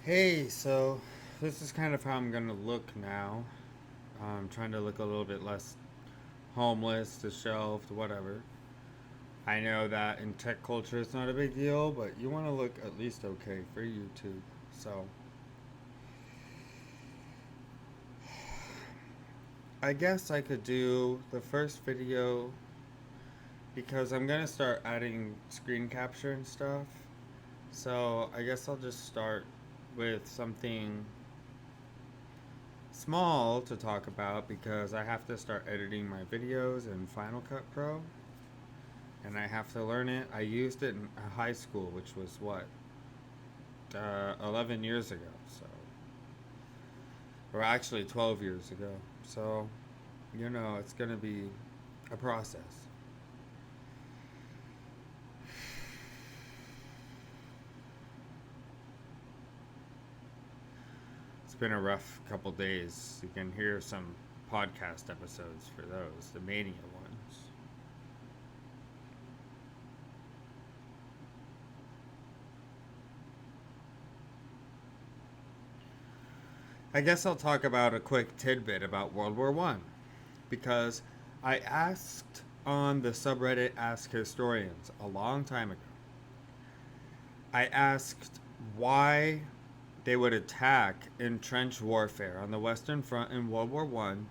Hey, so this is kind of how I'm gonna look now. I'm trying to look a little bit less homeless, disheveled, whatever. I know that in tech culture it's not a big deal, but you want to look at least okay for YouTube. So I guess I could do the first video because I'm gonna start adding screen capture and stuff. So I guess I'll just start with something small to talk about because I have to start editing my videos in Final Cut Pro and I have to learn it. I used it in high school, which was what, 11 years ago, so, or actually 12 years ago. So, it's going to be a process. It's been a rough couple days. You can hear some podcast episodes for those, the Mania ones. I guess I'll talk about a quick tidbit about World War One because I asked on the subreddit Ask Historians a long time ago. I asked why they would attack in trench warfare on the Western Front in World War One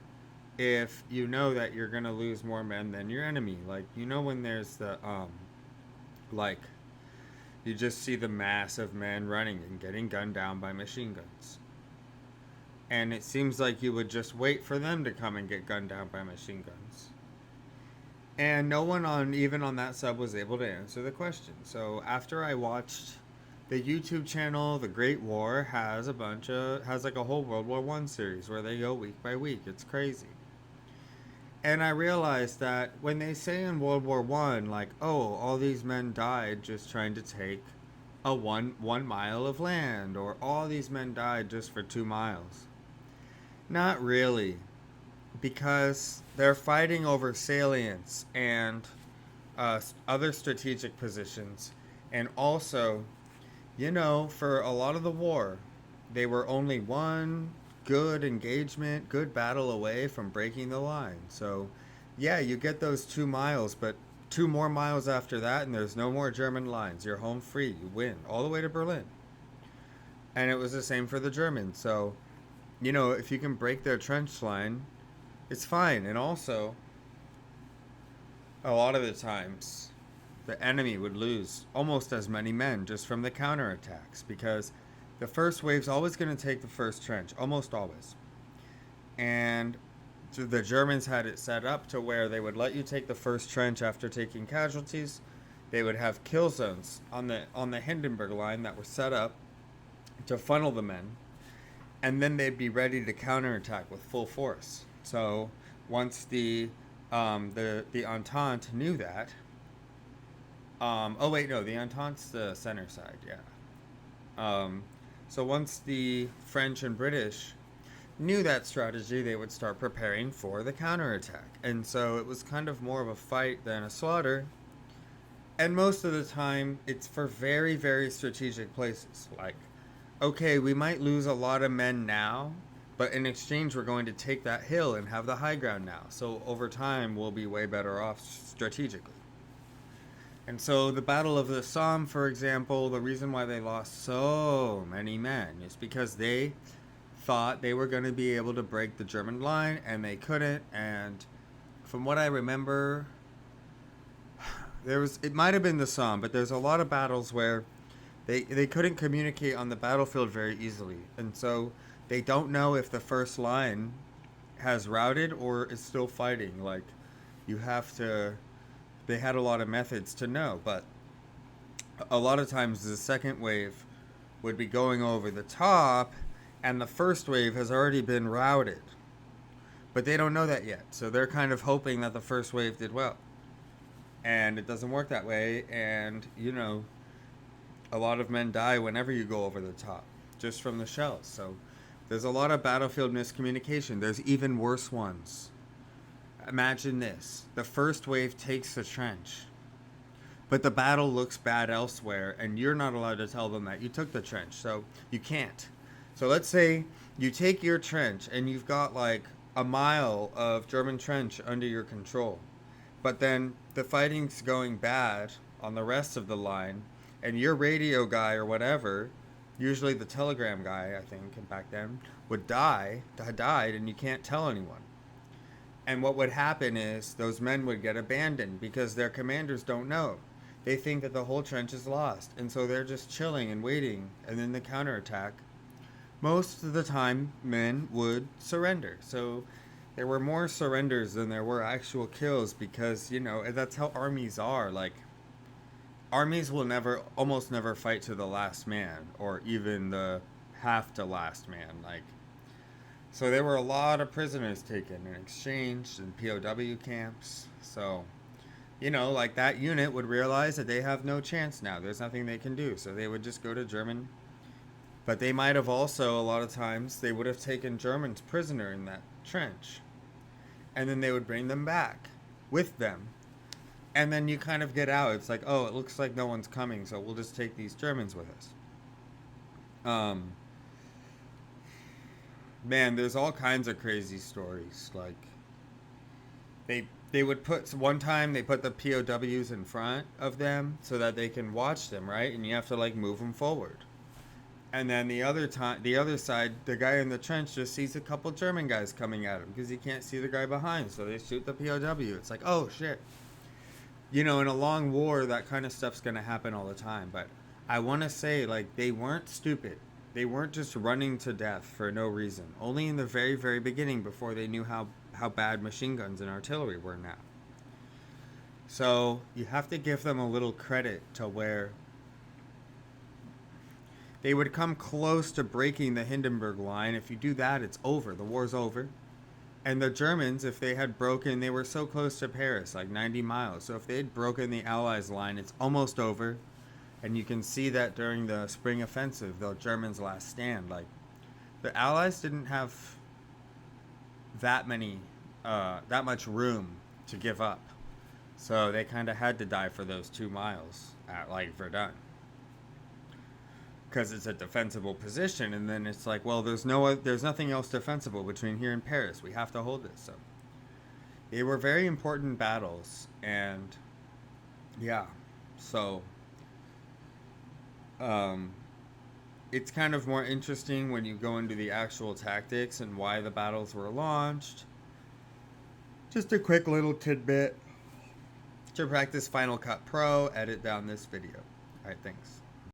if you know that you're gonna lose more men than your enemy. Like when there's the like you just see the mass of men running and getting gunned down by machine guns. And it seems like you would just wait for them to come and get gunned down by machine guns. And no one even on that sub was able to answer the question. So after I watched the YouTube channel, The Great War has like a whole World War One series where they go week by week. It's crazy. And I realized that when they say in World War One, like, oh, all these men died just trying to take a one mile of land, or all these men died just for 2 miles. Not really, because they're fighting over salients and other strategic positions, and also, for a lot of the war, they were only one good engagement, good battle away from breaking the line. So, yeah, you get those 2 miles, but 2 more miles after that, and there's no more German lines. You're home free. You win all the way to Berlin. And it was the same for the Germans. So, if you can break their trench line, it's fine. And also, a lot of the times, the enemy would lose almost as many men just from the counterattacks because the first wave's always going to take the first trench, almost always. And the Germans had it set up to where they would let you take the first trench after taking casualties. They would have kill zones on the Hindenburg line that were set up to funnel the men, and then they'd be ready to counterattack with full force. So once the Entente knew that, oh wait, no, the Entente's the center side, yeah. So once the French and British knew that strategy, they would start preparing for the counterattack. And so it was kind of more of a fight than a slaughter. And most of the time, it's for very, very strategic places. Like, okay, we might lose a lot of men now, but in exchange, we're going to take that hill and have the high ground now. So over time, we'll be way better off strategically. And so the Battle of the Somme, for example, the reason why they lost so many men is because they thought they were going to be able to break the German line, and they couldn't. And from what I remember, it might have been the Somme, but there's a lot of battles where they couldn't communicate on the battlefield very easily. And so they don't know if the first line has routed or is still fighting. Like, they had a lot of methods to know, but a lot of times the second wave would be going over the top and the first wave has already been routed. But they don't know that yet, so they're kind of hoping that the first wave did well. And it doesn't work that way, and, a lot of men die whenever you go over the top, just from the shells. So there's a lot of battlefield miscommunication. There's even worse ones. Imagine this. The first wave takes the trench. but the battle looks bad elsewhere, and you're not allowed to tell them that you took the trench, so you can't. So let's say you take your trench and you've got like a mile of German trench under your control, but then the fighting's going bad on the rest of the line, and your radio guy or whatever, usually the telegram guy, I think, and back then, would died, and you can't tell anyone. And what would happen is those men would get abandoned because their commanders don't know. They think that the whole trench is lost, and so they're just chilling and waiting, and then the counterattack. Most of the time, men would surrender. So there were more surrenders than there were actual kills because, you know, that's how armies are. Like, armies will almost never fight to the last man, or even the half to last man. Like, so there were a lot of prisoners taken and exchanged in POW camps. So, you know, like that unit would realize that they have no chance now. There's nothing they can do. So they would just go to German. But they might have also, a lot of times, they would have taken Germans prisoner in that trench. And then they would bring them back with them. And then you kind of get out. It's like, oh, it looks like no one's coming, so we'll just take these Germans with us. Man, there's all kinds of crazy stories. Like, they would put, one time they put the POWs in front of them so that they can watch them, right? And you have to like move them forward. And then the other side, the guy in the trench just sees a couple German guys coming at him because he can't see the guy behind, so they shoot the POW. It's like, oh shit. You know, in a long war, that kind of stuff's gonna happen all the time. But I want to say, like, they weren't stupid. They weren't just running to death for no reason. Only in the very, very beginning, before they knew how bad machine guns and artillery were now. So you have to give them a little credit to where they would come close to breaking the Hindenburg line. If you do that, it's over. The war's over. And the Germans, if they had broken, they were so close to Paris, like 90 miles. So if they had broken the Allies' line, it's almost over. And you can see that during the spring offensive, the Germans' last stand. Like, the Allies didn't have that much room to give up. So they kind of had to die for those 2 miles at, like, Verdun. Because it's a defensible position, and then it's like, well, there's nothing else defensible between here and Paris. We have to hold this. So they were very important battles, and yeah, so it's kind of more interesting when you go into the actual tactics and why the battles were launched. Just a quick little tidbit to practice Final Cut Pro, edit down this video. All right, thanks.